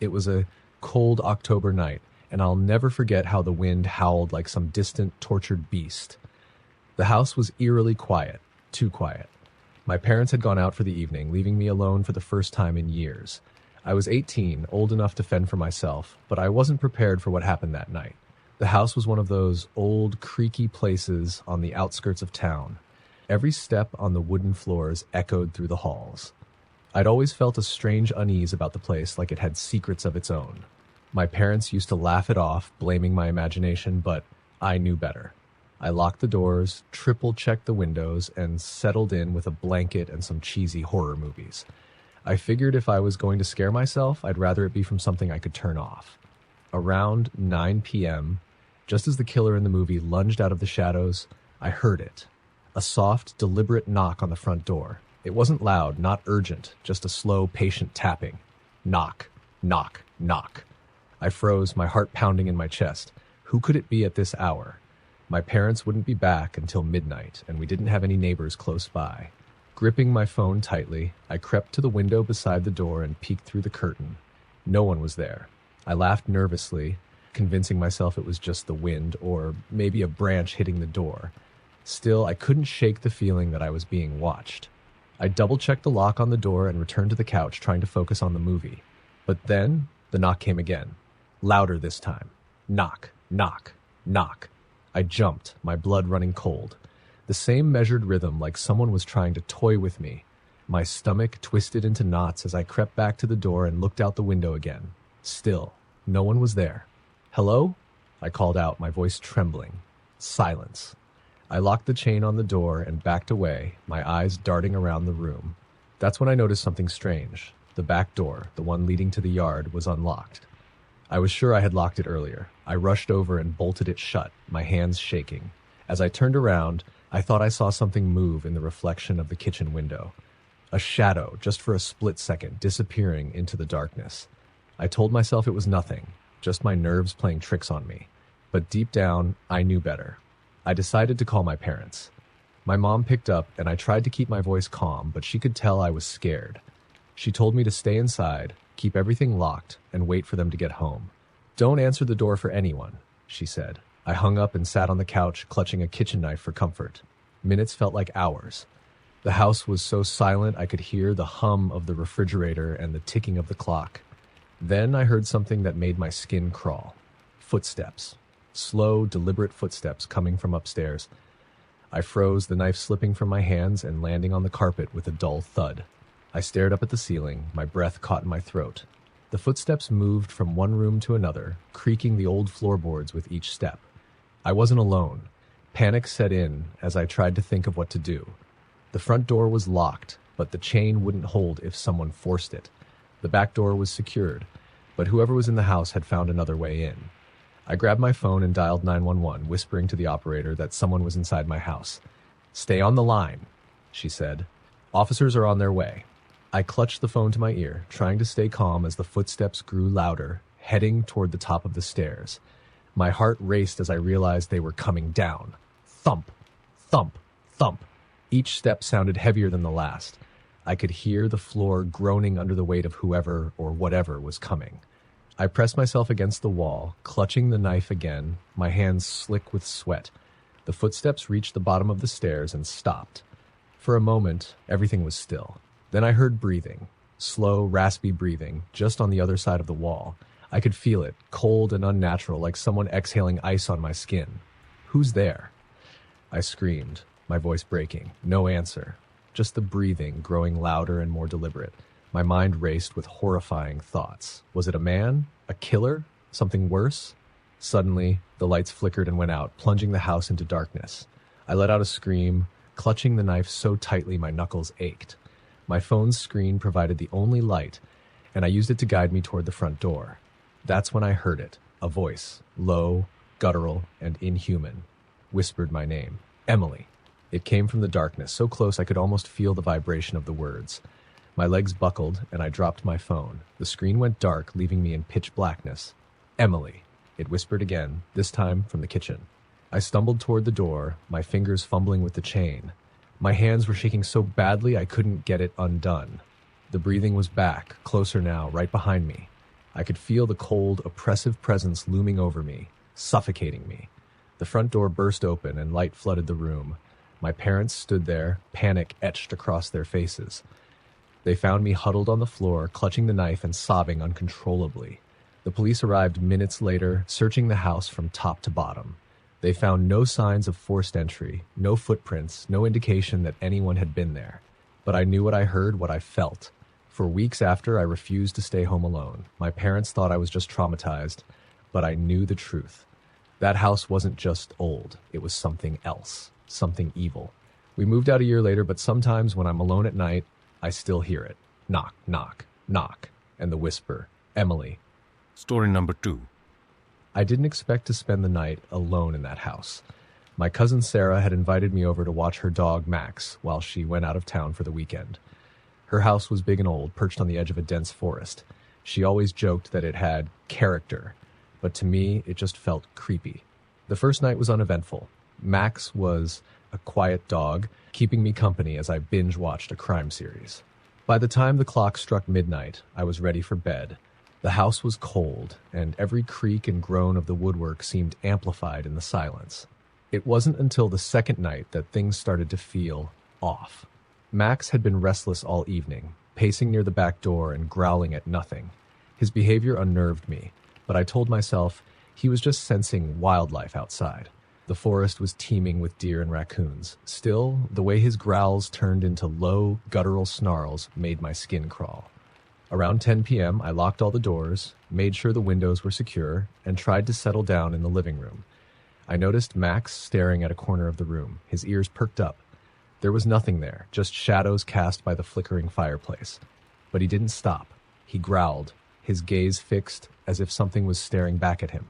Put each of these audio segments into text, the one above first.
It was a cold October night, and I'll never forget how the wind howled like some distant, tortured beast. The house was eerily quiet, too quiet. My parents had gone out for the evening, leaving me alone for the first time in years. I was 18, old enough to fend for myself, but I wasn't prepared for what happened that night. The house was one of those old, creaky places on the outskirts of town. Every step on the wooden floors echoed through the halls. I'd always felt a strange unease about the place, like it had secrets of its own. My parents used to laugh it off, blaming my imagination, but I knew better. I locked the doors, triple-checked the windows, and settled in with a blanket and some cheesy horror movies. I figured if I was going to scare myself, I'd rather it be from something I could turn off. Around 9 p.m., just as the killer in the movie lunged out of the shadows, I heard it. A soft, deliberate knock on the front door. It wasn't loud, not urgent, just a slow, patient tapping. Knock, knock, knock. I froze, my heart pounding in my chest. Who could it be at this hour? My parents wouldn't be back until midnight, and we didn't have any neighbors close by. Gripping my phone tightly, I crept to the window beside the door and peeked through the curtain. No one was there. I laughed nervously, convincing myself it was just the wind, or maybe a branch hitting the door. Still, I couldn't shake the feeling that I was being watched. I double-checked the lock on the door and returned to the couch, trying to focus on the movie. But then, the knock came again. Louder this time. Knock, knock, knock. I jumped, my blood running cold. The same measured rhythm, like someone was trying to toy with me. My stomach twisted into knots as I crept back to the door and looked out the window again. Still, no one was there. "Hello?" I called out, my voice trembling. Silence. I locked the chain on the door and backed away, my eyes darting around the room. That's when I noticed something strange. The back door, the one leading to the yard, was unlocked. I was sure I had locked it earlier. I rushed over and bolted it shut, my hands shaking. As I turned around, I thought I saw something move in the reflection of the kitchen window. A shadow, just for a split second, disappearing into the darkness. I told myself it was nothing, just my nerves playing tricks on me. But deep down, I knew better. I decided to call my parents. My mom picked up, and I tried to keep my voice calm, but she could tell I was scared. She told me to stay inside, keep everything locked, and wait for them to get home. "Don't answer the door for anyone," she said. I hung up and sat on the couch, clutching a kitchen knife for comfort. Minutes felt like hours. The house was so silent I could hear the hum of the refrigerator and the ticking of the clock. Then I heard something that made my skin crawl. Footsteps. Slow, deliberate footsteps coming from upstairs. I froze, the knife slipping from my hands and landing on the carpet with a dull thud. I stared up at the ceiling, my breath caught in my throat. The footsteps moved from one room to another, creaking the old floorboards with each step. I wasn't alone. Panic set in as I tried to think of what to do. The front door was locked, but the chain wouldn't hold if someone forced it. The back door was secured, but whoever was in the house had found another way in. I grabbed my phone and dialed 911, whispering to the operator that someone was inside my house. "Stay on the line," she said. "Officers are on their way." I clutched the phone to my ear, trying to stay calm as the footsteps grew louder, heading toward the top of the stairs. My heart raced as I realized they were coming down. Thump, thump, thump. Each step sounded heavier than the last. I could hear the floor groaning under the weight of whoever or whatever was coming. I pressed myself against the wall, clutching the knife again, my hands slick with sweat. The footsteps reached the bottom of the stairs and stopped. For a moment, everything was still. Then I heard breathing, slow, raspy breathing, just on the other side of the wall. I could feel it, cold and unnatural, like someone exhaling ice on my skin. "Who's there?" I screamed, my voice breaking. No answer. Just the breathing growing louder and more deliberate. My mind raced with horrifying thoughts. Was it a man? A killer? Something worse? Suddenly, the lights flickered and went out, plunging the house into darkness. I let out a scream, clutching the knife so tightly my knuckles ached. My phone's screen provided the only light, and I used it to guide me toward the front door. That's when I heard it, a voice, low, guttural, and inhuman, whispered my name. "Emily." It came from the darkness, so close I could almost feel the vibration of the words. My legs buckled, and I dropped my phone. The screen went dark, leaving me in pitch blackness. "Emily," it whispered again, this time from the kitchen. I stumbled toward the door, my fingers fumbling with the chain. My hands were shaking so badly I couldn't get it undone. The breathing was back, closer now, right behind me. I could feel the cold, oppressive presence looming over me, suffocating me. The front door burst open and light flooded the room. My parents stood there, panic etched across their faces. They found me huddled on the floor, clutching the knife and sobbing uncontrollably. The police arrived minutes later, searching the house from top to bottom. They found no signs of forced entry, no footprints, no indication that anyone had been there. But I knew what I heard, what I felt. For weeks after, I refused to stay home alone. My parents thought I was just traumatized, but I knew the truth. That house wasn't just old. It was something else, something evil. We moved out a year later, but sometimes when I'm alone at night, I still hear it. Knock, knock, knock, and the whisper, Emily. Story number 2. I didn't expect to spend the night alone in that house. My cousin Sarah had invited me over to watch her dog Max while she went out of town for the weekend. Her house was big and old, perched on the edge of a dense forest. She always joked that it had character, but to me, it just felt creepy. The first night was uneventful. Max was a quiet dog, keeping me company as I binge-watched a crime series. By the time the clock struck midnight, I was ready for bed. The house was cold, and every creak and groan of the woodwork seemed amplified in the silence. It wasn't until the second night that things started to feel off. Max had been restless all evening, pacing near the back door and growling at nothing. His behavior unnerved me, but I told myself he was just sensing wildlife outside. The forest was teeming with deer and raccoons. Still, the way his growls turned into low, guttural snarls made my skin crawl. Around 10 p.m., I locked all the doors, made sure the windows were secure, and tried to settle down in the living room. I noticed Max staring at a corner of the room, his ears perked up. There was nothing there, just shadows cast by the flickering fireplace. But he didn't stop. He growled, his gaze fixed as if something was staring back at him.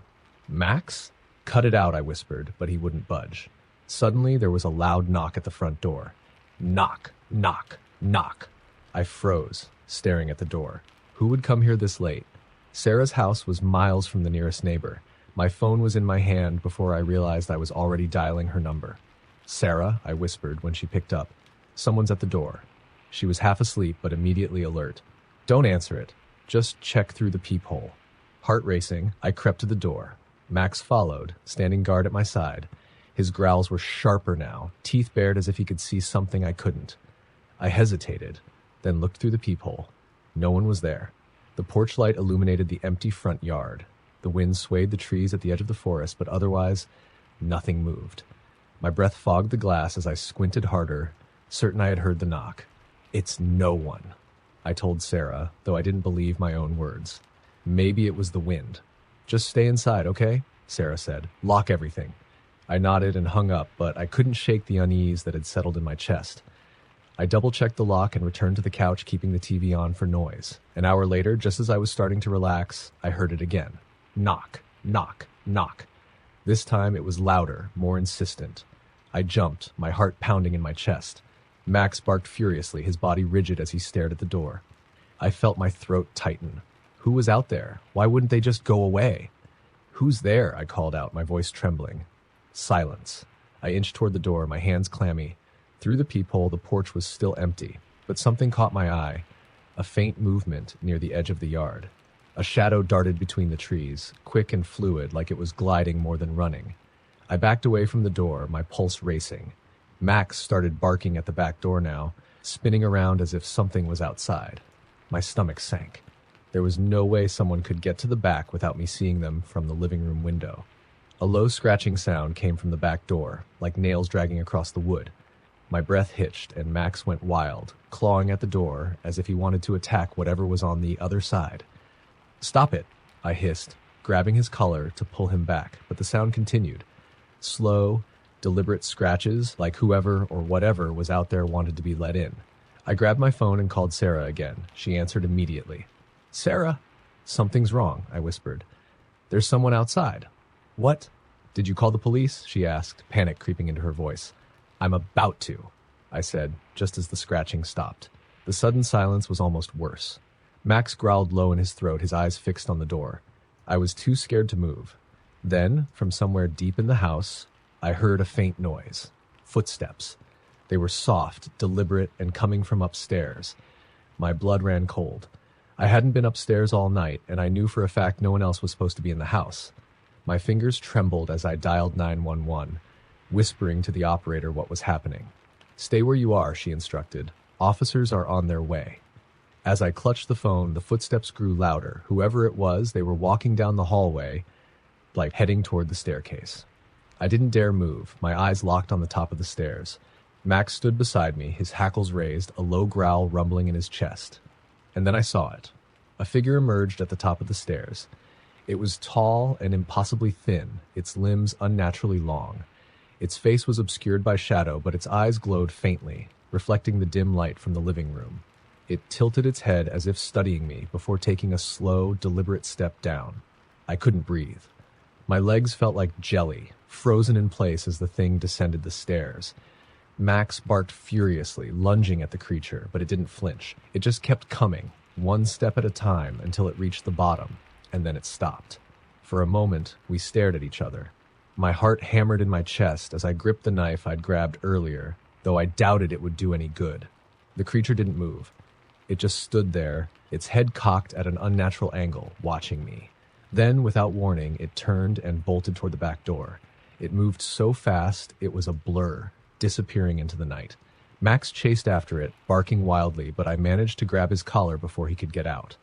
Max? Cut it out, I whispered, but he wouldn't budge. Suddenly, there was a loud knock at the front door. Knock, knock, knock. I froze, staring at the door. Who would come here this late? Sarah's house was miles from the nearest neighbor. My phone was in my hand before I realized I was already dialing her number. Sarah, I whispered when she picked up. Someone's at the door. She was half asleep, but immediately alert. Don't answer it. Just check through the peephole. Heart racing, I crept to the door. Max followed, standing guard at my side. His growls were sharper now, teeth bared as if he could see something I couldn't. I hesitated, then looked through the peephole. No one was there. The porch light illuminated the empty front yard. The wind swayed the trees at the edge of the forest, but otherwise, nothing moved. My breath fogged the glass as I squinted harder, certain I had heard the knock. It's no one, I told Sarah, though I didn't believe my own words. Maybe it was the wind. Just stay inside, okay? Sarah said. Lock everything. I nodded and hung up, but I couldn't shake the unease that had settled in my chest. I double-checked the lock and returned to the couch, keeping the TV on for noise. An hour later, just as I was starting to relax, I heard it again. Knock, knock, knock. This time it was louder, more insistent. I jumped, my heart pounding in my chest. Max barked furiously, his body rigid as he stared at the door. I felt my throat tighten. Who was out there? Why wouldn't they just go away? Who's there? I called out, my voice trembling. Silence. I inched toward the door, my hands clammy. Through the peephole, the porch was still empty, but something caught my eye. A faint movement near the edge of the yard. A shadow darted between the trees, quick and fluid, like it was gliding more than running. I backed away from the door, my pulse racing. Max started barking at the back door now, spinning around as if something was outside. My stomach sank. There was no way someone could get to the back without me seeing them from the living room window. A low scratching sound came from the back door, like nails dragging across the wood. My breath hitched, and Max went wild, clawing at the door as if he wanted to attack whatever was on the other side. Stop it, I hissed, grabbing his collar to pull him back, but the sound continued. Slow, deliberate scratches, like whoever or whatever was out there wanted to be let in. I grabbed my phone and called Sarah again. She answered immediately. Sarah, something's wrong, I whispered. There's someone outside. What? Did you call the police? She asked, panic creeping into her voice. I'm about to, I said, just as the scratching stopped. The sudden silence was almost worse. Max growled low in his throat, his eyes fixed on the door. I was too scared to move. Then, from somewhere deep in the house, I heard a faint noise. Footsteps. They were soft, deliberate, and coming from upstairs. My blood ran cold. I hadn't been upstairs all night, and I knew for a fact no one else was supposed to be in the house. My fingers trembled as I dialed 911, whispering to the operator what was happening. "Stay where you are," she instructed. "Officers are on their way." As I clutched the phone, the footsteps grew louder. Whoever it was, they were walking down the hallway, like heading toward the staircase. I didn't dare move, my eyes locked on the top of the stairs. Max stood beside me, his hackles raised, a low growl rumbling in his chest. And then I saw it. A figure emerged at the top of the stairs. It was tall and impossibly thin, its limbs unnaturally long. Its face was obscured by shadow, but its eyes glowed faintly, reflecting the dim light from the living room. It tilted its head as if studying me before taking a slow, deliberate step down. I couldn't breathe. My legs felt like jelly, frozen in place as the thing descended the stairs. Max barked furiously, lunging at the creature, but it didn't flinch. It just kept coming, one step at a time, until it reached the bottom, and then it stopped. For a moment, we stared at each other. My heart hammered in my chest as I gripped the knife I'd grabbed earlier, though I doubted it would do any good. The creature didn't move. It just stood there, its head cocked at an unnatural angle, watching me. Then, without warning, it turned and bolted toward the back door. It moved so fast, it was a blur, disappearing into the night. Max chased after it, barking wildly, but I managed to grab his collar before he could get out.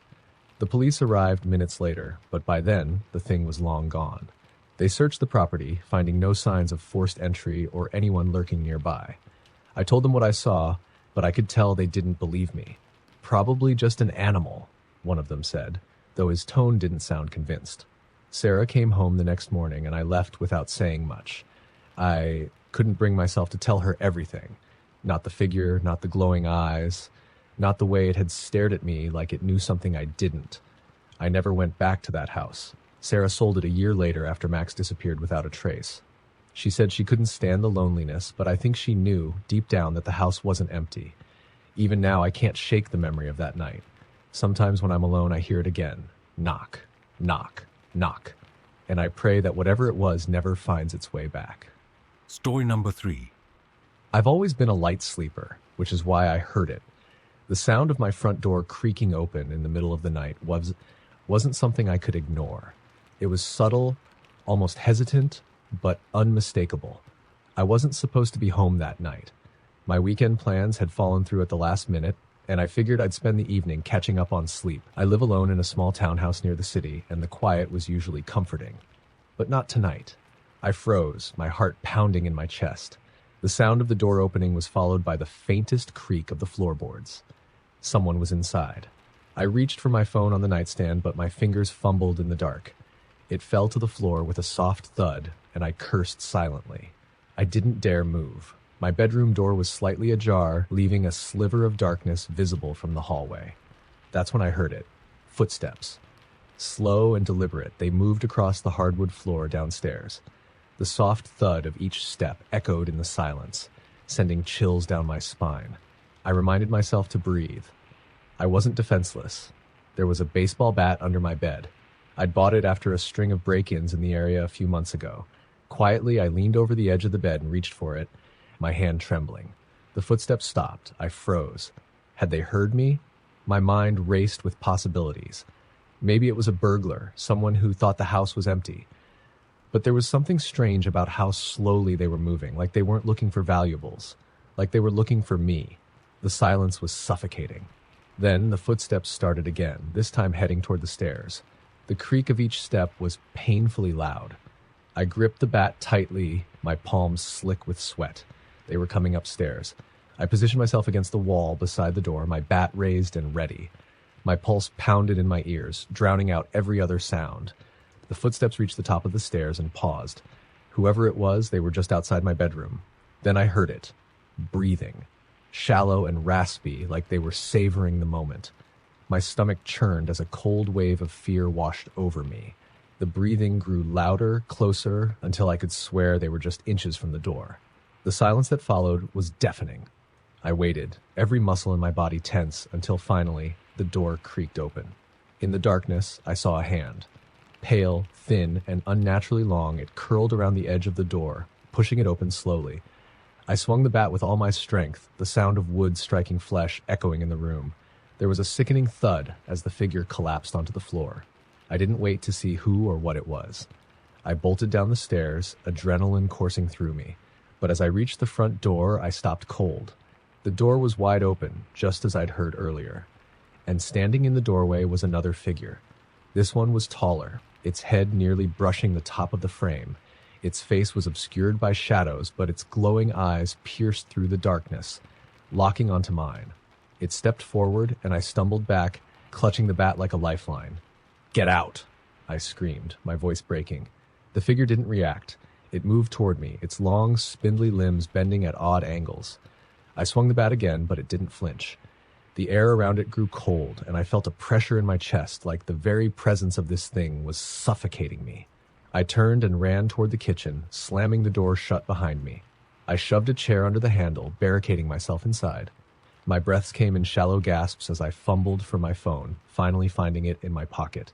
The police arrived minutes later, but by then, the thing was long gone. They searched the property, finding no signs of forced entry or anyone lurking nearby. I told them what I saw, but I could tell they didn't believe me. "Probably just an animal," one of them said, though his tone didn't sound convinced. Sarah came home the next morning, and I left without saying much. I couldn't bring myself to tell her everything. Not the figure, not the glowing eyes, not the way it had stared at me like it knew something I didn't. I never went back to that house. Sarah sold it a year later after Max disappeared without a trace. She said she couldn't stand the loneliness, but I think she knew, deep down, that the house wasn't empty. Even now, I can't shake the memory of that night. Sometimes when I'm alone, I hear it again. Knock, knock, knock. And I pray that whatever it was never finds its way back. Story number 3. I've always been a light sleeper, which is why I heard it. The sound of my front door creaking open in the middle of the night wasn't something I could ignore. It was subtle, almost hesitant, but unmistakable. I wasn't supposed to be home that night. My weekend plans had fallen through at the last minute, and I figured I'd spend the evening catching up on sleep. I live alone in a small townhouse near the city, and the quiet was usually comforting. But not tonight. I froze, my heart pounding in my chest. The sound of the door opening was followed by the faintest creak of the floorboards. Someone was inside. I reached for my phone on the nightstand, but my fingers fumbled in the dark. It fell to the floor with a soft thud, and I cursed silently. I didn't dare move. My bedroom door was slightly ajar, leaving a sliver of darkness visible from the hallway. That's when I heard it. Footsteps. Slow and deliberate, they moved across the hardwood floor downstairs. The soft thud of each step echoed in the silence, sending chills down my spine. I reminded myself to breathe. I wasn't defenseless. There was a baseball bat under my bed. I'd bought it after a string of break-ins in the area a few months ago. Quietly, I leaned over the edge of the bed and reached for it, my hand trembling. The footsteps stopped. I froze. Had they heard me? My mind raced with possibilities. Maybe it was a burglar, someone who thought the house was empty. But there was something strange about how slowly they were moving, like they weren't looking for valuables, like they were looking for me. The silence was suffocating. Then the footsteps started again, this time heading toward the stairs. The creak of each step was painfully loud. I gripped the bat tightly, my palms slick with sweat. They were coming upstairs. I positioned myself against the wall beside the door, my bat raised and ready. My pulse pounded in my ears, drowning out every other sound. The footsteps reached the top of the stairs and paused. Whoever it was, they were just outside my bedroom. Then I heard it. Breathing. Shallow and raspy, like they were savoring the moment. My stomach churned as a cold wave of fear washed over me. The breathing grew louder, closer, until I could swear they were just inches from the door. The silence that followed was deafening. I waited, every muscle in my body tense, until finally, the door creaked open. In the darkness, I saw a hand. Pale, thin, and unnaturally long, it curled around the edge of the door, pushing it open slowly. I swung the bat with all my strength, the sound of wood striking flesh echoing in the room. There was a sickening thud as the figure collapsed onto the floor. I didn't wait to see who or what it was. I bolted down the stairs, adrenaline coursing through me. But as I reached the front door, I stopped cold. The door was wide open, just as I'd heard earlier. And standing in the doorway was another figure. This one was taller, its head nearly brushing the top of the frame. Its face was obscured by shadows, but its glowing eyes pierced through the darkness, locking onto mine. It stepped forward, and I stumbled back, clutching the bat like a lifeline. "Get out!" I screamed, my voice breaking. The figure didn't react. It moved toward me, its long, spindly limbs bending at odd angles. I swung the bat again, but it didn't flinch. The air around it grew cold, and I felt a pressure in my chest, like the very presence of this thing was suffocating me. I turned and ran toward the kitchen, slamming the door shut behind me. I shoved a chair under the handle, barricading myself inside. My breaths came in shallow gasps as I fumbled for my phone, finally finding it in my pocket.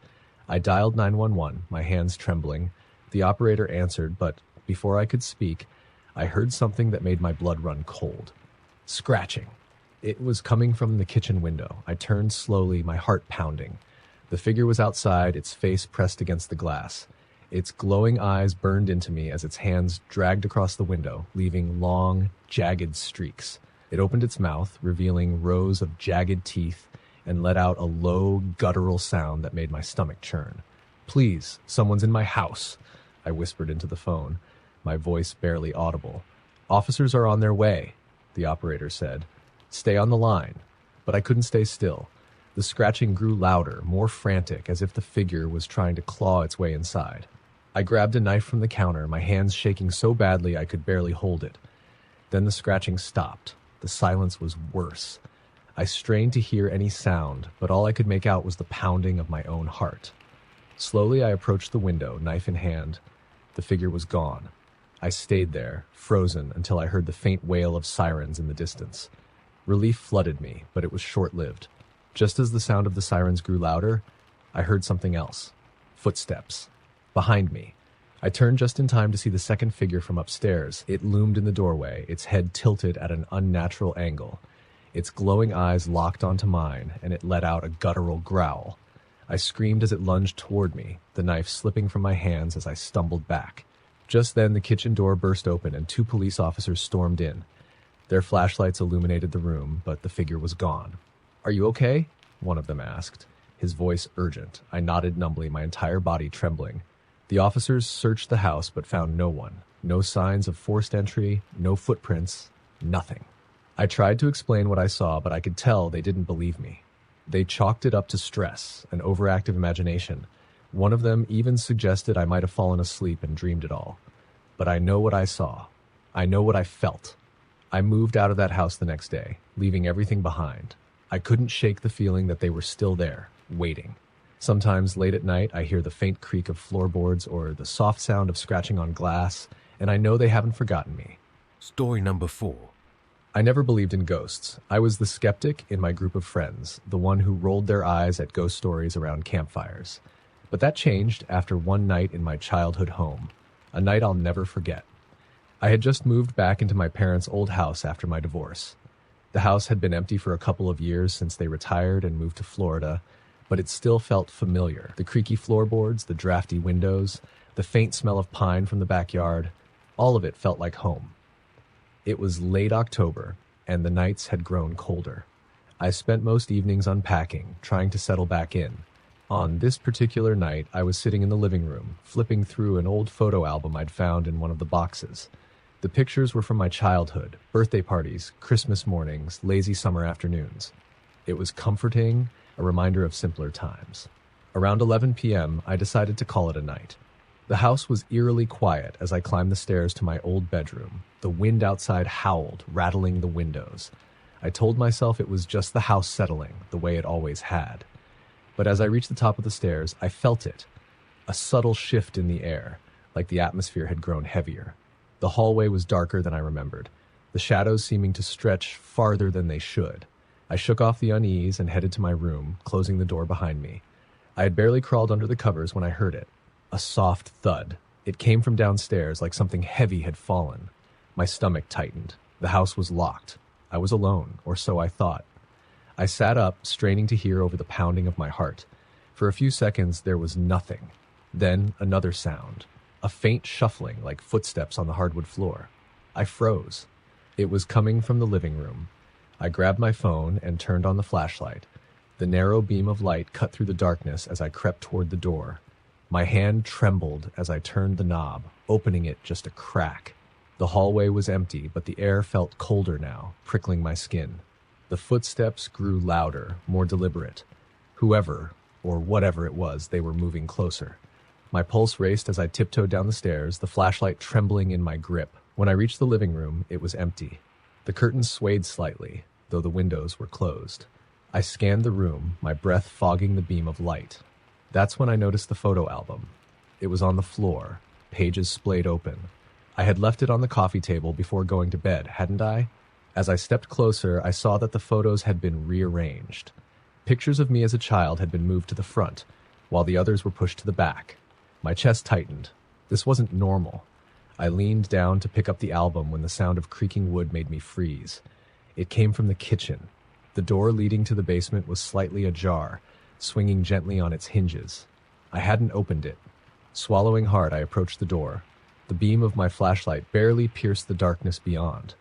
I dialed 911, my hands trembling. The operator answered, but before I could speak, I heard something that made my blood run cold. Scratching. It was coming from the kitchen window. I turned slowly, my heart pounding. The figure was outside, its face pressed against the glass. Its glowing eyes burned into me as its hands dragged across the window, leaving long, jagged streaks. It opened its mouth, revealing rows of jagged teeth, and let out a low, guttural sound that made my stomach churn. "Please, someone's in my house," I whispered into the phone, my voice barely audible. "Officers are on their way," the operator said. "Stay on the line." But I couldn't stay still. The scratching grew louder, more frantic, as if the figure was trying to claw its way inside. I grabbed a knife from the counter, my hands shaking so badly I could barely hold it. Then the scratching stopped. The silence was worse. I strained to hear any sound, but all I could make out was the pounding of my own heart. Slowly I approached the window, knife in hand. The figure was gone. I stayed there, frozen, until I heard the faint wail of sirens in the distance. Relief flooded me, but it was short-lived. Just as the sound of the sirens grew louder, I heard something else. Footsteps. Behind me. I turned just in time to see the second figure from upstairs. It loomed in the doorway, its head tilted at an unnatural angle. Its glowing eyes locked onto mine, and it let out a guttural growl. I screamed as it lunged toward me, the knife slipping from my hands as I stumbled back. Just then, the kitchen door burst open, and 2 police officers stormed in. Their flashlights illuminated the room, but the figure was gone. "Are you okay?" one of them asked, his voice urgent. I nodded numbly, my entire body trembling. The officers searched the house but found no one. No signs of forced entry, no footprints, nothing. I tried to explain what I saw, but I could tell they didn't believe me. They chalked it up to stress, an overactive imagination. One of them even suggested I might have fallen asleep and dreamed it all. But I know what I saw. I know what I felt. I moved out of that house the next day, leaving everything behind. I couldn't shake the feeling that they were still there, waiting. Sometimes late at night, I hear the faint creak of floorboards or the soft sound of scratching on glass, and I know they haven't forgotten me. Story number 4. I never believed in ghosts. I was the skeptic in my group of friends, the one who rolled their eyes at ghost stories around campfires. But that changed after one night in my childhood home, a night I'll never forget. I had just moved back into my parents' old house after my divorce. The house had been empty for a couple of years since they retired and moved to Florida, but it still felt familiar. The creaky floorboards, the drafty windows, the faint smell of pine from the backyard, all of it felt like home. It was late October, and the nights had grown colder. I spent most evenings unpacking, trying to settle back in. On this particular night, I was sitting in the living room, flipping through an old photo album I'd found in one of the boxes. The pictures were from my childhood, birthday parties, Christmas mornings, lazy summer afternoons. It was comforting, a reminder of simpler times. Around 11 p.m., I decided to call it a night. The house was eerily quiet as I climbed the stairs to my old bedroom. The wind outside howled, rattling the windows. I told myself it was just the house settling, the way it always had. But as I reached the top of the stairs, I felt it. A subtle shift in the air, like the atmosphere had grown heavier. The hallway was darker than I remembered, the shadows seeming to stretch farther than they should. I shook off the unease and headed to my room, closing the door behind me. I had barely crawled under the covers when I heard it. A soft thud. It came from downstairs like something heavy had fallen. My stomach tightened. The house was locked. I was alone, or so I thought. I sat up, straining to hear over the pounding of my heart. For a few seconds, there was nothing. Then another sound, a faint shuffling like footsteps on the hardwood floor. I froze. It was coming from the living room. I grabbed my phone and turned on the flashlight. The narrow beam of light cut through the darkness as I crept toward the door. My hand trembled as I turned the knob, opening it just a crack. The hallway was empty, but the air felt colder now, prickling my skin. The footsteps grew louder, more deliberate. Whoever, or whatever it was, they were moving closer. My pulse raced as I tiptoed down the stairs, the flashlight trembling in my grip. When I reached the living room, it was empty. The curtains swayed slightly, though the windows were closed. I scanned the room, my breath fogging the beam of light. That's when I noticed the photo album. It was on the floor, pages splayed open. I had left it on the coffee table before going to bed, hadn't I? As I stepped closer, I saw that the photos had been rearranged. Pictures of me as a child had been moved to the front, while the others were pushed to the back. My chest tightened. This wasn't normal. I leaned down to pick up the album when the sound of creaking wood made me freeze. It came from the kitchen. The door leading to the basement was slightly ajar, swinging gently on its hinges. I hadn't opened it. Swallowing hard, I approached the door. The beam of my flashlight barely pierced the darkness beyond.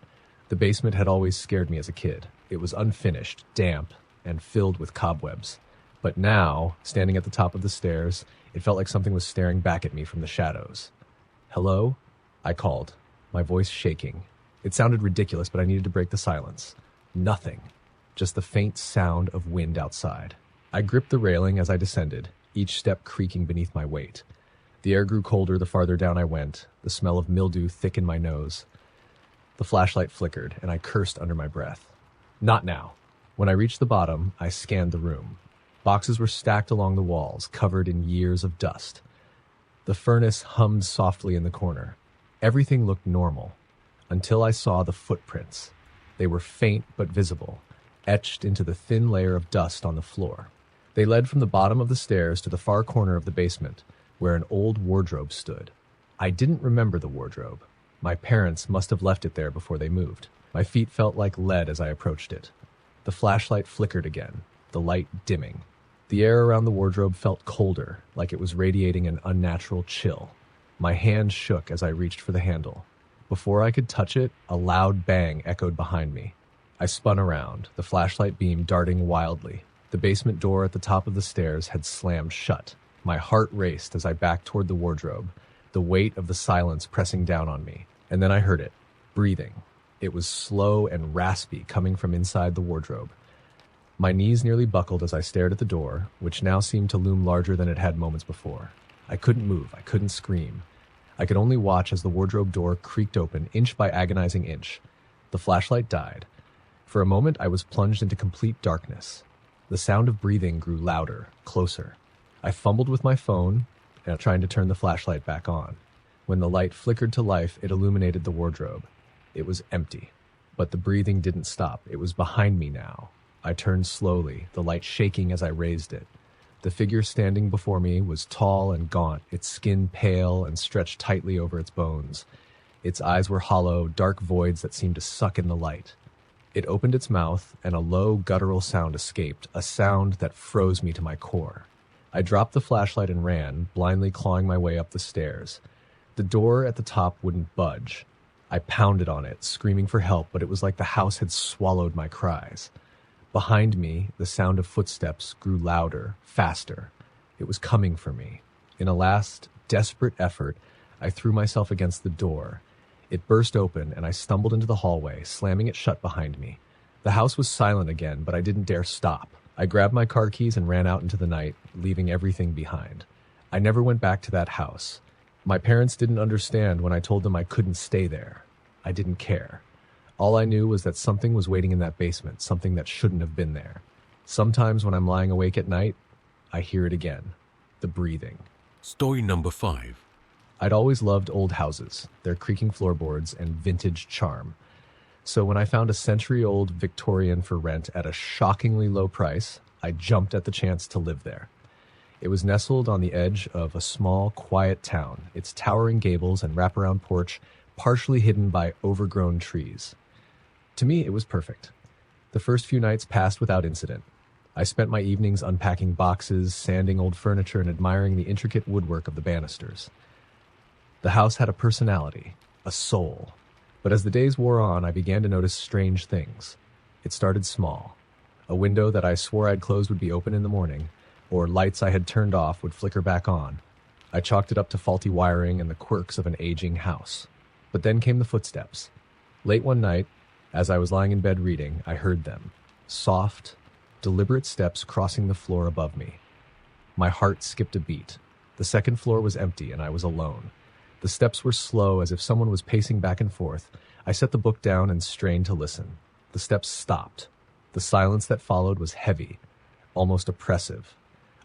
The basement had always scared me as a kid. It was unfinished, damp, and filled with cobwebs. But now, standing at the top of the stairs, it felt like something was staring back at me from the shadows. "Hello?" I called, my voice shaking. It sounded ridiculous, but I needed to break the silence. Nothing. Just the faint sound of wind outside. I gripped the railing as I descended, each step creaking beneath my weight. The air grew colder the farther down I went, the smell of mildew thick in my nose. The flashlight flickered, and I cursed under my breath. Not now. When I reached the bottom, I scanned the room. Boxes were stacked along the walls, covered in years of dust. The furnace hummed softly in the corner. Everything looked normal, until I saw the footprints. They were faint but visible, etched into the thin layer of dust on the floor. They led from the bottom of the stairs to the far corner of the basement, where an old wardrobe stood. I didn't remember the wardrobe. My parents must have left it there before they moved. My feet felt like lead as I approached it. The flashlight flickered again, the light dimming. The air around the wardrobe felt colder, like it was radiating an unnatural chill. My hand shook as I reached for the handle. Before I could touch it, a loud bang echoed behind me. I spun around, the flashlight beam darting wildly. The basement door at the top of the stairs had slammed shut. My heart raced as I backed toward the wardrobe, the weight of the silence pressing down on me. And then I heard it, breathing. It was slow and raspy, coming from inside the wardrobe. My knees nearly buckled as I stared at the door, which now seemed to loom larger than it had moments before. I couldn't move, I couldn't scream. I could only watch as the wardrobe door creaked open, inch by agonizing inch. The flashlight died. For a moment, I was plunged into complete darkness. The sound of breathing grew louder, closer. I fumbled with my phone, trying to turn the flashlight back on. When the light flickered to life, it illuminated the wardrobe. It was empty, but the breathing didn't stop. It was behind me now. I turned slowly, the light shaking as I raised it. The figure standing before me was tall and gaunt, its skin pale and stretched tightly over its bones. Its eyes were hollow, dark voids that seemed to suck in the light. It opened its mouth, and a low, guttural sound escaped, a sound that froze me to my core. I dropped the flashlight and ran, blindly clawing my way up the stairs. The door at the top wouldn't budge. I pounded on it, screaming for help, but it was like the house had swallowed my cries. Behind me, the sound of footsteps grew louder, faster. It was coming for me. In a last, desperate effort, I threw myself against the door. It burst open, and I stumbled into the hallway, slamming it shut behind me. The house was silent again, but I didn't dare stop. I grabbed my car keys and ran out into the night, leaving everything behind. I never went back to that house. My parents didn't understand when I told them I couldn't stay there. I didn't care. All I knew was that something was waiting in that basement, something that shouldn't have been there. Sometimes when I'm lying awake at night, I hear it again, the breathing. Story number 5. I'd always loved old houses, their creaking floorboards and vintage charm. So when I found a century-old Victorian for rent at a shockingly low price, I jumped at the chance to live there. It was nestled on the edge of a small, quiet town, its towering gables and wraparound porch partially hidden by overgrown trees. To me, it was perfect. The first few nights passed without incident. I spent my evenings unpacking boxes, sanding old furniture, and admiring the intricate woodwork of the banisters. The house had a personality, a soul. But as the days wore on, I began to notice strange things. It started small. A window that I swore I'd closed would be open in the morning, or lights I had turned off would flicker back on. I chalked it up to faulty wiring and the quirks of an aging house. But then came the footsteps. Late one night, as I was lying in bed reading, I heard them. Soft, deliberate steps crossing the floor above me. My heart skipped a beat. The second floor was empty and I was alone. The steps were slow, as if someone was pacing back and forth. I set the book down and strained to listen. The steps stopped. The silence that followed was heavy, almost oppressive.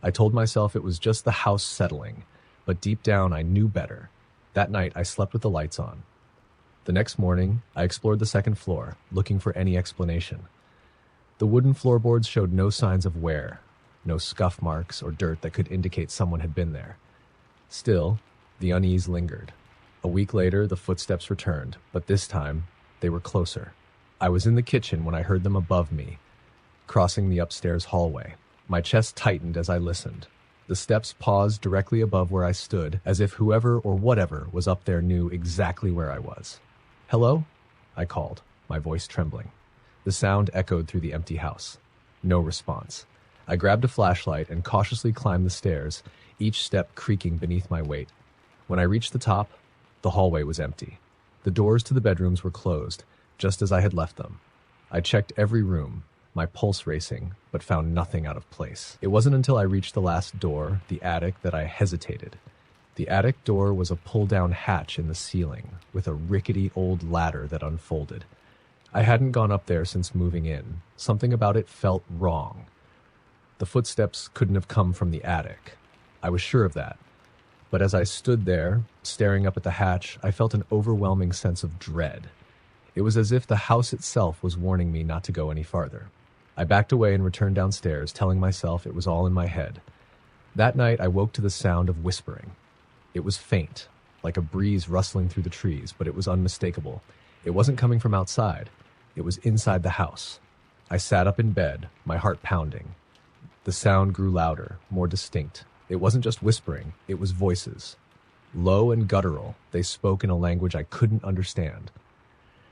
I told myself it was just the house settling, but deep down I knew better. That night I slept with the lights on. The next morning, I explored the second floor, looking for any explanation. The wooden floorboards showed no signs of wear, no scuff marks or dirt that could indicate someone had been there. Still, the unease lingered. A week later, the footsteps returned, but this time, they were closer. I was in the kitchen when I heard them above me, crossing the upstairs hallway. My chest tightened as I listened. The steps paused directly above where I stood, as if whoever or whatever was up there knew exactly where I was. "Hello?" I called, my voice trembling. The sound echoed through the empty house. No response. I grabbed a flashlight and cautiously climbed the stairs, each step creaking beneath my weight. When I reached the top, the hallway was empty. The doors to the bedrooms were closed, just as I had left them. I checked every room, my pulse racing, but found nothing out of place. It wasn't until I reached the last door, the attic, that I hesitated. The attic door was a pull-down hatch in the ceiling, with a rickety old ladder that unfolded. I hadn't gone up there since moving in. Something about it felt wrong. The footsteps couldn't have come from the attic. I was sure of that. But as I stood there, staring up at the hatch, I felt an overwhelming sense of dread. It was as if the house itself was warning me not to go any farther. I backed away and returned downstairs, telling myself it was all in my head. That night, I woke to the sound of whispering. It was faint, like a breeze rustling through the trees, but it was unmistakable. It wasn't coming from outside. It was inside the house. I sat up in bed, my heart pounding. The sound grew louder, more distinct. It wasn't just whispering, it was voices. Low and guttural, they spoke in a language I couldn't understand.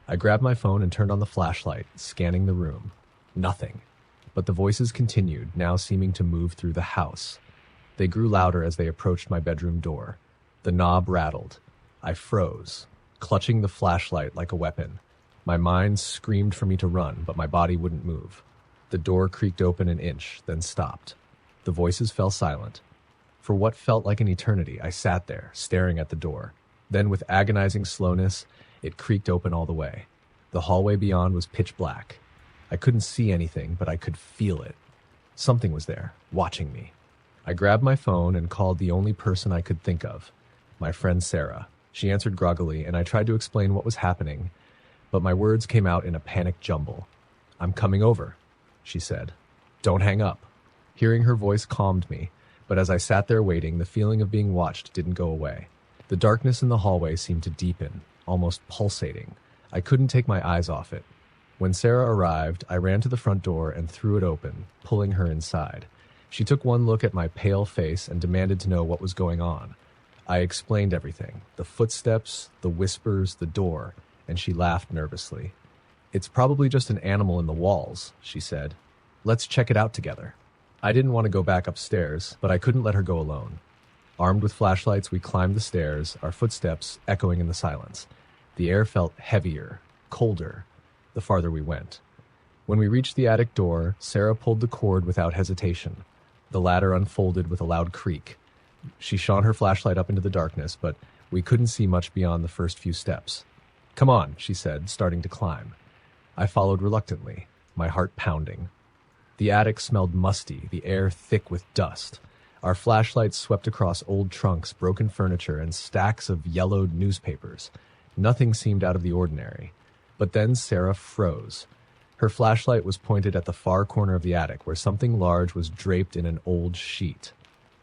I grabbed my phone and turned on the flashlight, scanning the room. Nothing. But the voices continued, now seeming to move through the house. They grew louder as they approached my bedroom door. The knob rattled. I froze, clutching the flashlight like a weapon. My mind screamed for me to run, but my body wouldn't move. The door creaked open an inch, then stopped. The voices fell silent. For what felt like an eternity, I sat there, staring at the door. Then, with agonizing slowness, it creaked open all the way. The hallway beyond was pitch black. I couldn't see anything, but I could feel it. Something was there, watching me. I grabbed my phone and called the only person I could think of, my friend Sarah. She answered groggily, and I tried to explain what was happening, but my words came out in a panicked jumble. "I'm coming over," she said. "Don't hang up." Hearing her voice calmed me, but as I sat there waiting, the feeling of being watched didn't go away. The darkness in the hallway seemed to deepen, almost pulsating. I couldn't take my eyes off it. When Sarah arrived, I ran to the front door and threw it open, pulling her inside. She took one look at my pale face and demanded to know what was going on. I explained everything, the footsteps, the whispers, the door, and she laughed nervously. "It's probably just an animal in the walls," she said. "Let's check it out together." I didn't want to go back upstairs, but I couldn't let her go alone. Armed with flashlights, we climbed the stairs, our footsteps echoing in the silence. The air felt heavier, colder, the farther we went. When we reached the attic door, Sarah pulled the cord without hesitation. The ladder unfolded with a loud creak. She shone her flashlight up into the darkness, but we couldn't see much beyond the first few steps. "Come on," she said, starting to climb. I followed reluctantly, my heart pounding. The attic smelled musty, the air thick with dust. Our flashlights swept across old trunks, broken furniture, and stacks of yellowed newspapers. Nothing seemed out of the ordinary. But then Sarah froze. Her flashlight was pointed at the far corner of the attic, where something large was draped in an old sheet.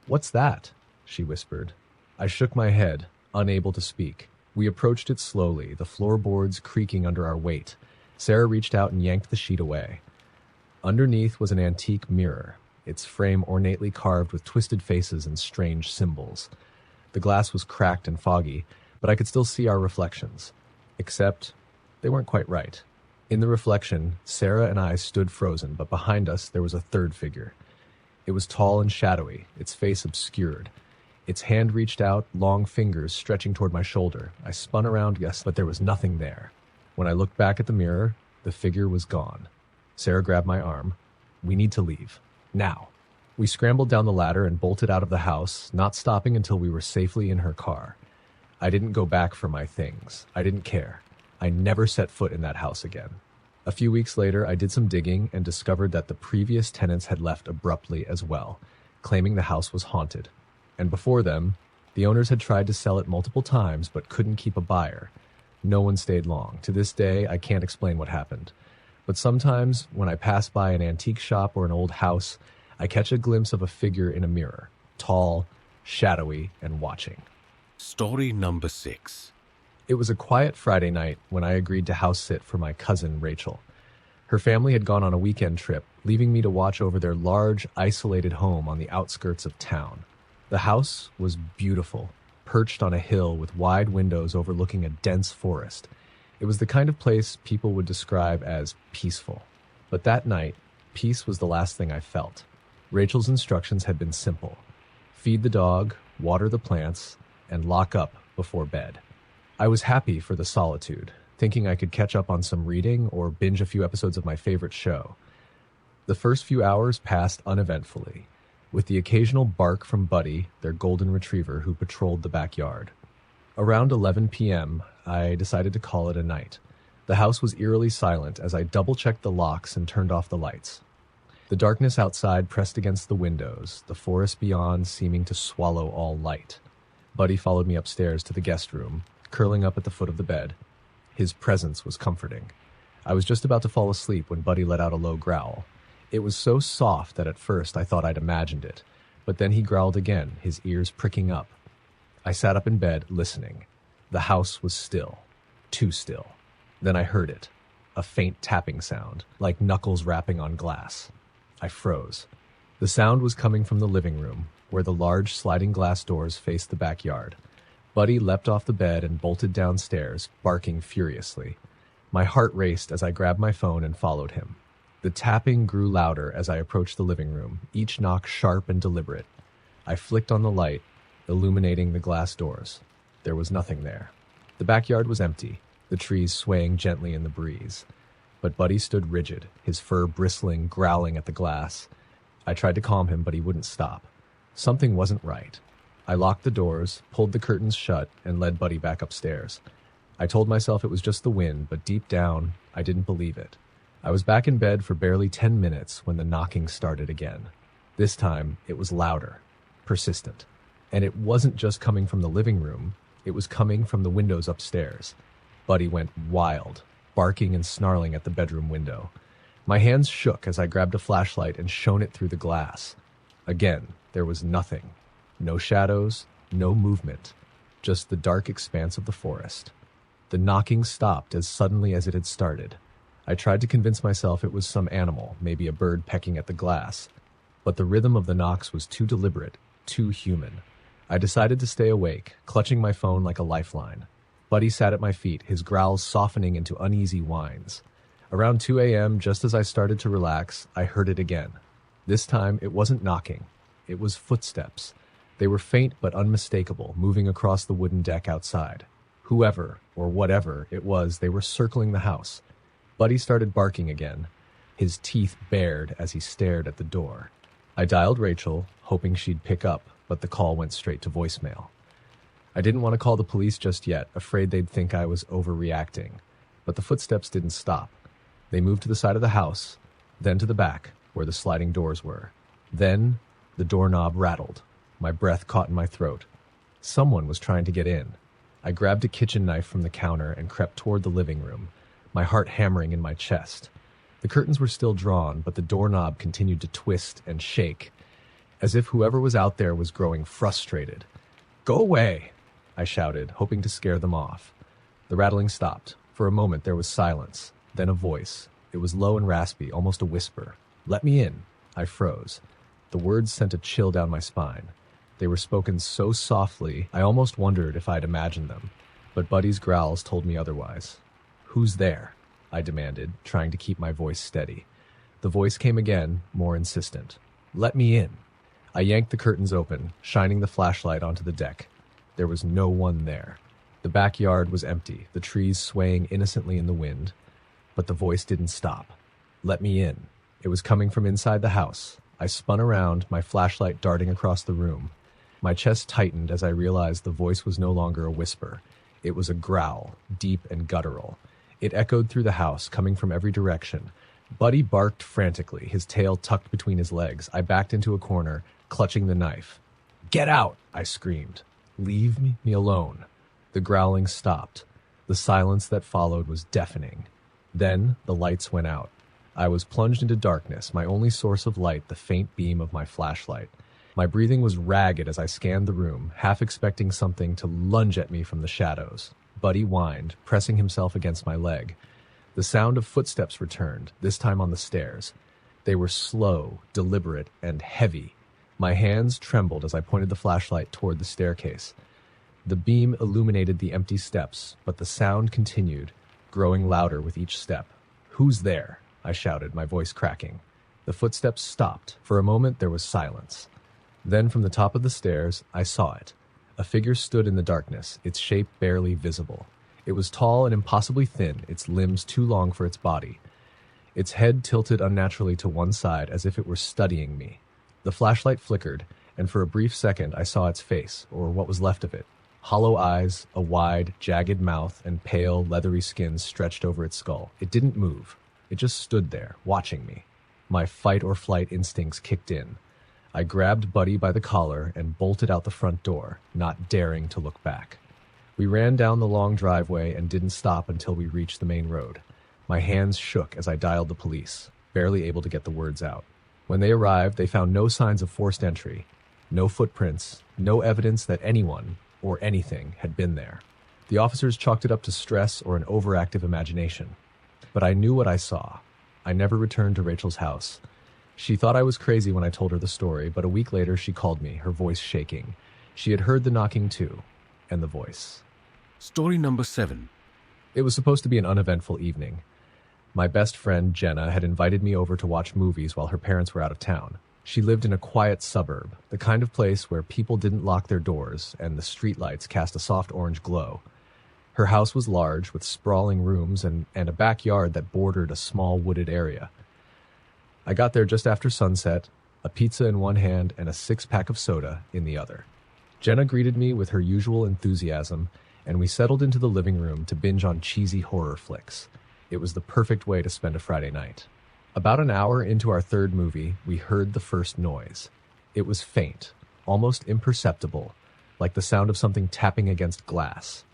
"What's that?" she whispered. I shook my head, unable to speak. We approached it slowly, the floorboards creaking under our weight. Sarah reached out and yanked the sheet away. Underneath was an antique mirror, its frame ornately carved with twisted faces and strange symbols. The glass was cracked and foggy, but I could still see our reflections. Except, they weren't quite right. In the reflection, Sarah and I stood frozen, but behind us there was a third figure. It was tall and shadowy, its face obscured. Its hand reached out, long fingers stretching toward my shoulder. I spun around, yes, but there was nothing there. When I looked back at the mirror, the figure was gone. Sarah grabbed my arm. We need to leave. Now. We scrambled down the ladder and bolted out of the house, not stopping until we were safely in her car. I didn't go back for my things. I didn't care. I never set foot in that house again. A few weeks later, I did some digging and discovered that the previous tenants had left abruptly as well, claiming the house was haunted. And before them, the owners had tried to sell it multiple times but couldn't keep a buyer. No one stayed long. To this day, I can't explain what happened. But sometimes, when I pass by an antique shop or an old house, I catch a glimpse of a figure in a mirror, tall, shadowy, and watching. Story number 6. It was a quiet Friday night when I agreed to house sit for my cousin, Rachel. Her family had gone on a weekend trip, leaving me to watch over their large, isolated home on the outskirts of town. The house was beautiful, perched on a hill with wide windows overlooking a dense forest. It was the kind of place people would describe as peaceful. But that night, peace was the last thing I felt. Rachel's instructions had been simple. Feed the dog, water the plants, and lock up before bed. I was happy for the solitude, thinking I could catch up on some reading or binge a few episodes of my favorite show. The first few hours passed uneventfully, with the occasional bark from Buddy, their golden retriever, who patrolled the backyard. Around 11 p.m., I decided to call it a night. The house was eerily silent as I double-checked the locks and turned off the lights. The darkness outside pressed against the windows, the forest beyond seeming to swallow all light. Buddy followed me upstairs to the guest room, curling up at the foot of the bed. His presence was comforting. I was just about to fall asleep when Buddy let out a low growl. It was so soft that at first I thought I'd imagined it, but then he growled again, his ears pricking up. I sat up in bed, listening. The house was still. Too still. Then I heard it. A faint tapping sound, like knuckles rapping on glass. I froze. The sound was coming from the living room, where the large sliding glass doors faced the backyard. Buddy leapt off the bed and bolted downstairs, barking furiously. My heart raced as I grabbed my phone and followed him. The tapping grew louder as I approached the living room, each knock sharp and deliberate. I flicked on the light, illuminating the glass doors. There was nothing there. The backyard was empty, the trees swaying gently in the breeze. But Buddy stood rigid, his fur bristling, growling at the glass. I tried to calm him, but he wouldn't stop. Something wasn't right. I locked the doors, pulled the curtains shut, and led Buddy back upstairs. I told myself it was just the wind, but deep down, I didn't believe it. I was back in bed for barely 10 minutes when the knocking started again. This time, it was louder, persistent. And it wasn't just coming from the living room, it was coming from the windows upstairs. Buddy went wild, barking and snarling at the bedroom window. My hands shook as I grabbed a flashlight and shone it through the glass. Again, there was nothing. No shadows, no movement, just the dark expanse of the forest. The knocking stopped as suddenly as it had started. I tried to convince myself it was some animal, maybe a bird pecking at the glass. But the rhythm of the knocks was too deliberate, too human. I decided to stay awake, clutching my phone like a lifeline. Buddy sat at my feet, his growls softening into uneasy whines. Around 2 a.m., just as I started to relax, I heard it again. This time, it wasn't knocking. It was footsteps. They were faint but unmistakable, moving across the wooden deck outside. Whoever, or whatever it was, they were circling the house. Buddy started barking again, his teeth bared as he stared at the door. I dialed Rachel, hoping she'd pick up, but the call went straight to voicemail. I didn't want to call the police just yet, afraid they'd think I was overreacting. But the footsteps didn't stop. They moved to the side of the house, then to the back, where the sliding doors were. Then, the doorknob rattled. My breath caught in my throat. Someone was trying to get in. I grabbed a kitchen knife from the counter and crept toward the living room, my heart hammering in my chest. The curtains were still drawn, but the doorknob continued to twist and shake, as if whoever was out there was growing frustrated. "Go away!" I shouted, hoping to scare them off. The rattling stopped. For a moment there was silence, then a voice. It was low and raspy, almost a whisper. "Let me in." I froze. The words sent a chill down my spine. They were spoken so softly, I almost wondered if I'd imagined them. But Buddy's growls told me otherwise. "Who's there?" I demanded, trying to keep my voice steady. The voice came again, more insistent. "Let me in." I yanked the curtains open, shining the flashlight onto the deck. There was no one there. The backyard was empty, the trees swaying innocently in the wind. But the voice didn't stop. "Let me in." It was coming from inside the house. I spun around, my flashlight darting across the room. My chest tightened as I realized the voice was no longer a whisper. It was a growl, deep and guttural. It echoed through the house, coming from every direction. Buddy barked frantically, his tail tucked between his legs. I backed into a corner, clutching the knife. "Get out!" I screamed. "Leave me alone." The growling stopped. The silence that followed was deafening. Then the lights went out. I was plunged into darkness, my only source of light the faint beam of my flashlight. My breathing was ragged as I scanned the room, half expecting something to lunge at me from the shadows. Buddy whined, pressing himself against my leg. The sound of footsteps returned, this time on the stairs. They were slow, deliberate, and heavy. My hands trembled as I pointed the flashlight toward the staircase. The beam illuminated the empty steps, but the sound continued, growing louder with each step. "Who's there?" I shouted, my voice cracking. The footsteps stopped. For a moment, there was silence. Then, from the top of the stairs, I saw it. A figure stood in the darkness, its shape barely visible. It was tall and impossibly thin, its limbs too long for its body. Its head tilted unnaturally to one side, as if it were studying me. The flashlight flickered, and for a brief second I saw its face, or what was left of it. Hollow eyes, a wide, jagged mouth, and pale, leathery skin stretched over its skull. It didn't move. It just stood there, watching me. My fight-or-flight instincts kicked in. I grabbed Buddy by the collar and bolted out the front door, not daring to look back. We ran down the long driveway and didn't stop until we reached the main road. My hands shook as I dialed the police, barely able to get the words out. When they arrived, they found no signs of forced entry, no footprints, no evidence that anyone or anything had been there. The officers chalked it up to stress or an overactive imagination. But I knew what I saw. I never returned to Rachel's house. She thought I was crazy when I told her the story, but a week later she called me, her voice shaking. She had heard the knocking too, and the voice. Story number 7. It was supposed to be an uneventful evening. My best friend, Jenna, had invited me over to watch movies while her parents were out of town. She lived in a quiet suburb, the kind of place where people didn't lock their doors and the streetlights cast a soft orange glow. Her house was large, with sprawling rooms and a backyard that bordered a small wooded area. I got there just after sunset, a pizza in one hand and a 6-pack of soda in the other. Jenna greeted me with her usual enthusiasm, and we settled into the living room to binge on cheesy horror flicks. It was the perfect way to spend a Friday night. About an hour into our third movie, we heard the first noise. It was faint, almost imperceptible, like the sound of something tapping against glass.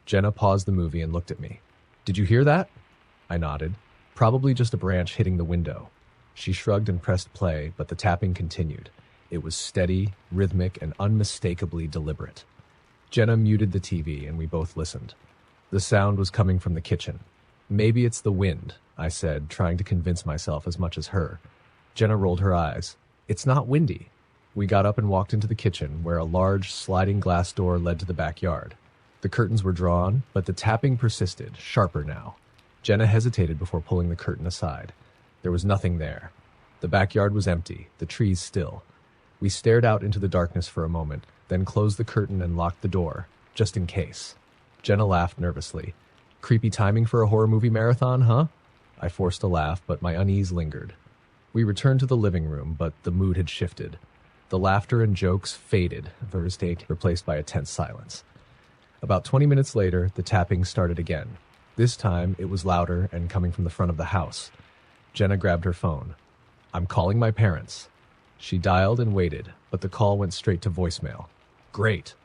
Jenna paused the movie and looked at me. "Did you hear that?" I nodded. "Probably just a branch hitting the window." She shrugged and pressed play, but the tapping continued. It was steady, rhythmic, and unmistakably deliberate. Jenna muted the TV, and we both listened. The sound was coming from the kitchen. "Maybe it's the wind," I said, trying to convince myself as much as her. Jenna rolled her eyes. "It's not windy." We got up and walked into the kitchen, where a large sliding glass door led to the backyard. The curtains were drawn, but the tapping persisted, sharper now. Jenna hesitated before pulling the curtain aside. There was nothing there. The backyard was empty, the trees still. We stared out into the darkness for a moment, then closed the curtain and locked the door, just in case. Jenna laughed nervously. "Creepy timing for a horror movie marathon, huh?" I forced a laugh, but my unease lingered. We returned to the living room, but the mood had shifted. The laughter and jokes faded, the state replaced by a tense silence. About 20 minutes later, the tapping started again. This time, it was louder and coming from the front of the house. Jenna grabbed her phone. "I'm calling my parents." She dialed and waited, but the call went straight to voicemail. "Great,"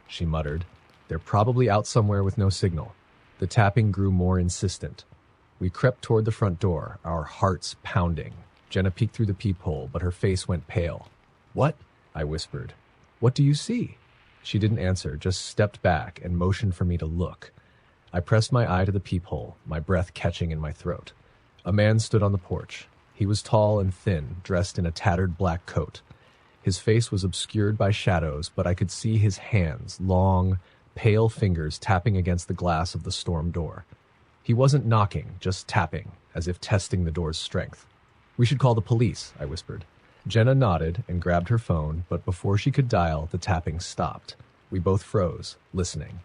she muttered. "They're probably out somewhere with no signal." The tapping grew more insistent. We crept toward the front door, our hearts pounding. Jenna peeked through the peephole, but her face went pale. "What?" I whispered. "What do you see?" She didn't answer, just stepped back and motioned for me to look. I pressed my eye to the peephole, my breath catching in my throat. A man stood on the porch. He was tall and thin, dressed in a tattered black coat. His face was obscured by shadows, but I could see his hands, long, pale fingers tapping against the glass of the storm door. He wasn't knocking, just tapping, as if testing the door's strength. "We should call the police," I whispered. Jenna nodded and grabbed her phone, but before she could dial, the tapping stopped. We both froze, listening.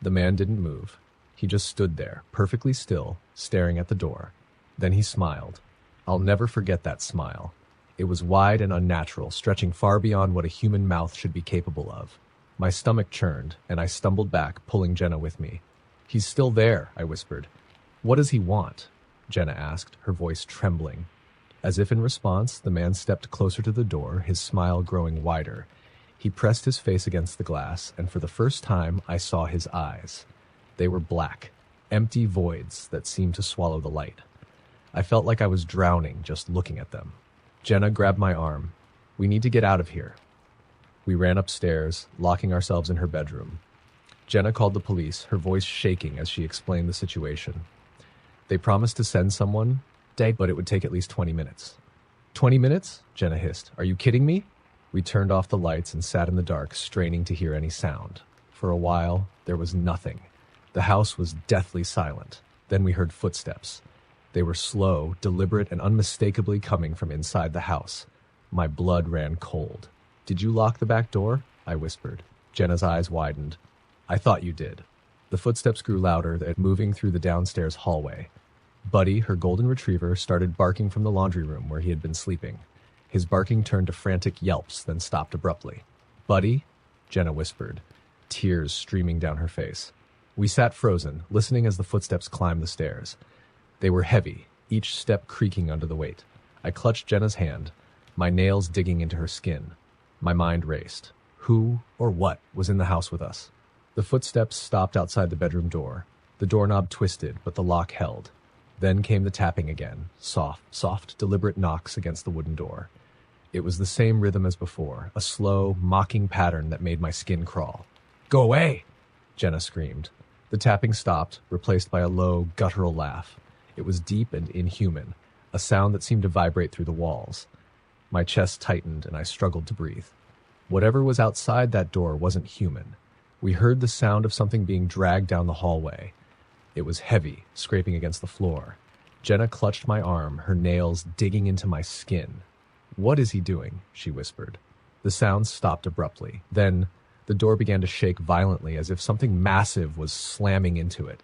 The man didn't move. He just stood there, perfectly still, staring at the door. Then he smiled. I'll never forget that smile. It was wide and unnatural, stretching far beyond what a human mouth should be capable of. My stomach churned, and I stumbled back, pulling Jenna with me. "He's still there," I whispered. "What does he want?" Jenna asked, her voice trembling. As if in response, the man stepped closer to the door, his smile growing wider. He pressed his face against the glass, and for the first time, I saw his eyes. They were black, empty voids that seemed to swallow the light. I felt like I was drowning just looking at them. Jenna grabbed my arm. "We need to get out of here." We ran upstairs, locking ourselves in her bedroom. Jenna called the police, her voice shaking as she explained the situation. They promised to send someone, but it would take at least 20 minutes. 20 minutes? Jenna hissed. "Are you kidding me?" We turned off the lights and sat in the dark, straining to hear any sound. For a while, there was nothing. The house was deathly silent. Then we heard footsteps. They were slow, deliberate, and unmistakably coming from inside the house. My blood ran cold. "Did you lock the back door?" I whispered. Jenna's eyes widened. "I thought you did." The footsteps grew louder, moving through the downstairs hallway. Buddy, her golden retriever, started barking from the laundry room where he had been sleeping. His barking turned to frantic yelps, then stopped abruptly. "Buddy?" Jenna whispered, tears streaming down her face. We sat frozen, listening as the footsteps climbed the stairs. They were heavy, each step creaking under the weight. I clutched Jenna's hand, my nails digging into her skin. My mind raced. Who or what was in the house with us? The footsteps stopped outside the bedroom door. The doorknob twisted, but the lock held. Then came the tapping again, soft, deliberate knocks against the wooden door. It was the same rhythm as before, a slow, mocking pattern that made my skin crawl. "Go away!" Jenna screamed. The tapping stopped, replaced by a low, guttural laugh. It was deep and inhuman, a sound that seemed to vibrate through the walls. My chest tightened and I struggled to breathe. Whatever was outside that door wasn't human. We heard the sound of something being dragged down the hallway. It was heavy, scraping against the floor. Jenna clutched my arm, her nails digging into my skin. "What is he doing?" she whispered. The sound stopped abruptly. Then, the door began to shake violently as if something massive was slamming into it.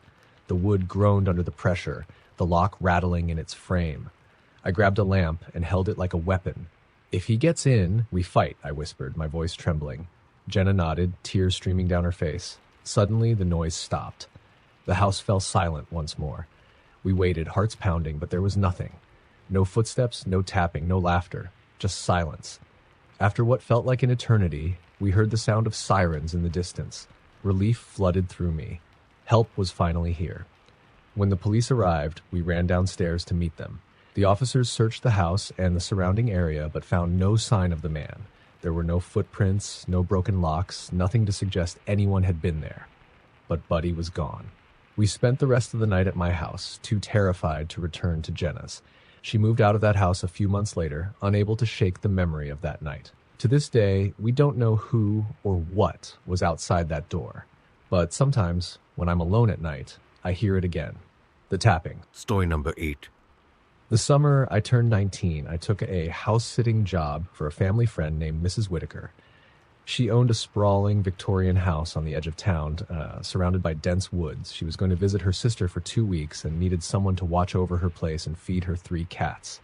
The wood groaned under the pressure, the lock rattling in its frame. I grabbed a lamp and held it like a weapon. "If he gets in, we fight," I whispered, my voice trembling. Jenna nodded, tears streaming down her face. Suddenly, the noise stopped. The house fell silent once more. We waited, hearts pounding, but there was nothing. No footsteps, no tapping, no laughter, just silence. After what felt like an eternity, we heard the sound of sirens in the distance. Relief flooded through me. Help was finally here. When the police arrived, we ran downstairs to meet them. The officers searched the house and the surrounding area, but found no sign of the man. There were no footprints, no broken locks, nothing to suggest anyone had been there. But Buddy was gone. We spent the rest of the night at my house, too terrified to return to Jenna's. She moved out of that house a few months later, unable to shake the memory of that night. To this day, we don't know who or what was outside that door. But sometimes, when I'm alone at night, I hear it again. The tapping. Story number 8. The summer I turned 19, I took a house-sitting job for a family friend named Mrs. Whitaker. She owned a sprawling Victorian house on the edge of town, surrounded by dense woods. She was going to visit her sister for 2 weeks and needed someone to watch over her place and feed her 3 cats.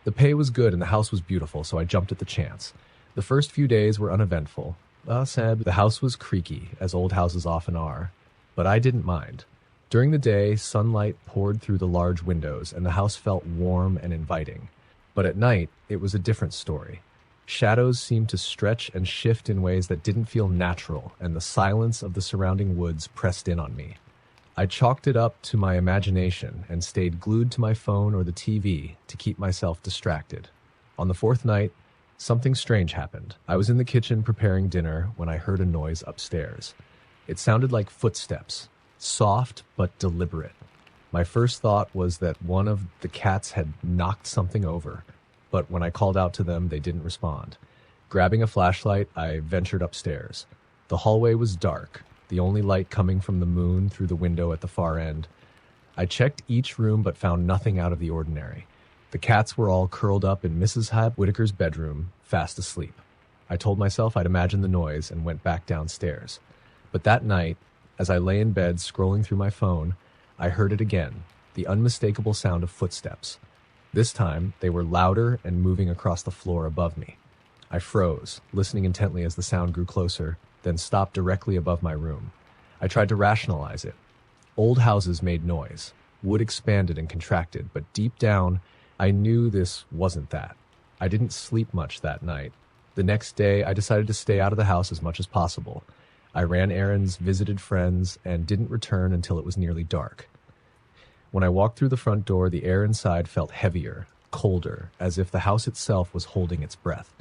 The pay was good and the house was beautiful, so I jumped at the chance. The first few days were uneventful. Sad, the house was creaky, as old houses often are, but I didn't mind. During the day, sunlight poured through the large windows and the house felt warm and inviting. But at night, it was a different story. Shadows seemed to stretch and shift in ways that didn't feel natural, and the silence of the surrounding woods pressed in on me. I chalked it up to my imagination and stayed glued to my phone or the TV to keep myself distracted. On the 4th night, something strange happened. I was in the kitchen preparing dinner when I heard a noise upstairs. It sounded like footsteps, soft but deliberate. My first thought was that one of the cats had knocked something over, but when I called out to them, they didn't respond. Grabbing a flashlight, I ventured upstairs. The hallway was dark, the only light coming from the moon through the window at the far end. I checked each room but found nothing out of the ordinary. The cats were all curled up in Mrs. Hyde Whittaker's bedroom, fast asleep. I told myself I'd imagine the noise and went back downstairs. But that night, as I lay in bed scrolling through my phone, I heard it again, the unmistakable sound of footsteps. This time, they were louder and moving across the floor above me. I froze, listening intently as the sound grew closer, then stopped directly above my room. I tried to rationalize it. Old houses made noise. Wood expanded and contracted, but deep down, I knew this wasn't that. I didn't sleep much that night. The next day, I decided to stay out of the house as much as possible. I ran errands, visited friends, and didn't return until it was nearly dark. When I walked through the front door, the air inside felt heavier, colder, as if the house itself was holding its breath.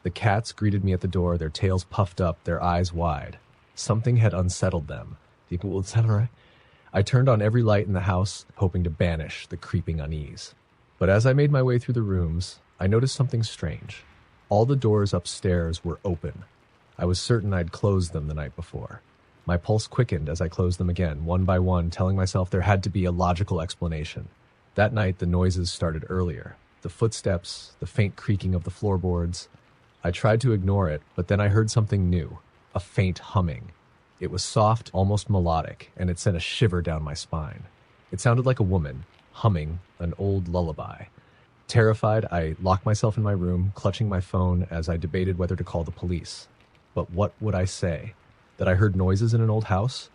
The cats greeted me at the door, their tails puffed up, their eyes wide. Something had unsettled them. I turned on every light in the house, hoping to banish the creeping unease. But as I made my way through the rooms, I noticed something strange. All the doors upstairs were open. I was certain I'd closed them the night before. My pulse quickened as I closed them again, one by one, telling myself there had to be a logical explanation. That night, the noises started earlier. The footsteps, the faint creaking of the floorboards. I tried to ignore it, but then I heard something new, a faint humming. It was soft, almost melodic, and it sent a shiver down my spine. It sounded like a woman, humming an old lullaby. Terrified, I locked myself in my room, clutching my phone as I debated whether to call the police. But what would I say? That I heard noises in an old house?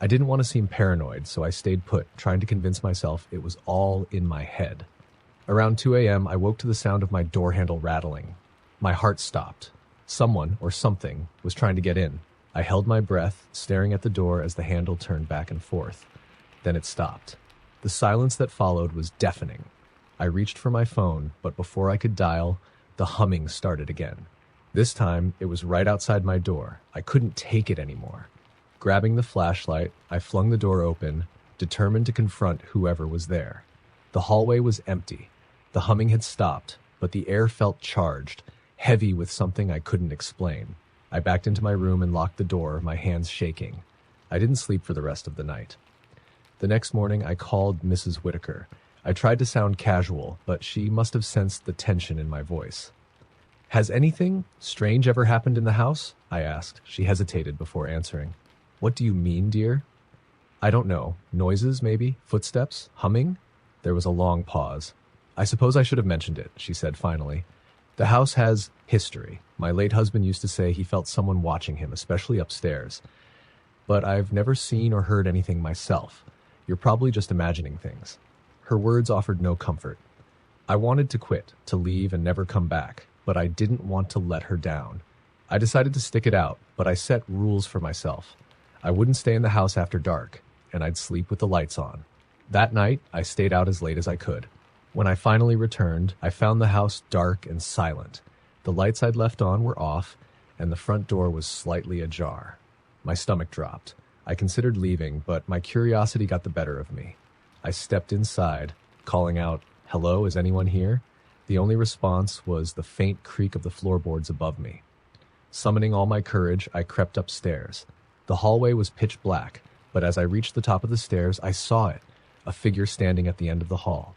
I didn't want to seem paranoid, so I stayed put, trying to convince myself it was all in my head. Around 2 a.m., I woke to the sound of my door handle rattling. My heart stopped. Someone, or something, was trying to get in. I held my breath, staring at the door as the handle turned back and forth. Then it stopped. The silence that followed was deafening. I reached for my phone, but before I could dial, the humming started again. This time, it was right outside my door. I couldn't take it anymore. Grabbing the flashlight, I flung the door open, determined to confront whoever was there. The hallway was empty. The humming had stopped, but the air felt charged, heavy with something I couldn't explain. I backed into my room and locked the door, my hands shaking. I didn't sleep for the rest of the night. The next morning, I called Mrs. Whittaker. I tried to sound casual, but she must have sensed the tension in my voice. "Has anything strange ever happened in the house?" I asked. She hesitated before answering. "What do you mean, dear?" "I don't know. Noises, maybe? Footsteps? Humming?" There was a long pause. "I suppose I should have mentioned it," she said finally. "The house has history. My late husband used to say he felt someone watching him, especially upstairs. But I've never seen or heard anything myself. You're probably just imagining things." Her words offered no comfort. I wanted to quit, to leave and never come back, but I didn't want to let her down. I decided to stick it out, but I set rules for myself. I wouldn't stay in the house after dark, and I'd sleep with the lights on. That night, I stayed out as late as I could. When I finally returned, I found the house dark and silent. The lights I'd left on were off, and the front door was slightly ajar. My stomach dropped. I considered leaving, but my curiosity got the better of me. I stepped inside, calling out, "Hello, is anyone here?" The only response was the faint creak of the floorboards above me. Summoning all my courage, I crept upstairs. The hallway was pitch black, but as I reached the top of the stairs, I saw it, a figure standing at the end of the hall.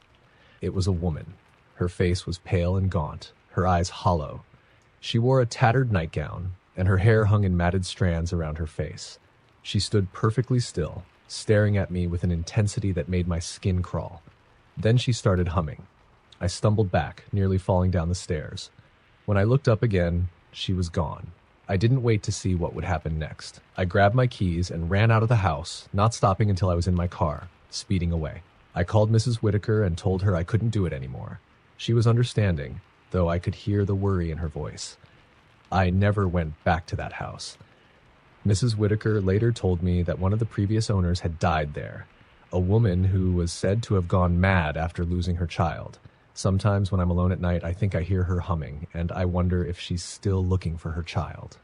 It was a woman. Her face was pale and gaunt, her eyes hollow. She wore a tattered nightgown, and her hair hung in matted strands around her face. She stood perfectly still, staring at me with an intensity that made my skin crawl. Then she started humming. I stumbled back, nearly falling down the stairs. When I looked up again, she was gone. I didn't wait to see what would happen next. I grabbed my keys and ran out of the house, not stopping until I was in my car, speeding away. I called Mrs. Whittaker and told her I couldn't do it anymore. She was understanding, though I could hear the worry in her voice. I never went back to that house. Mrs. Whittaker later told me that one of the previous owners had died there, a woman who was said to have gone mad after losing her child. Sometimes when I'm alone at night, I think I hear her humming, and I wonder if she's still looking for her child.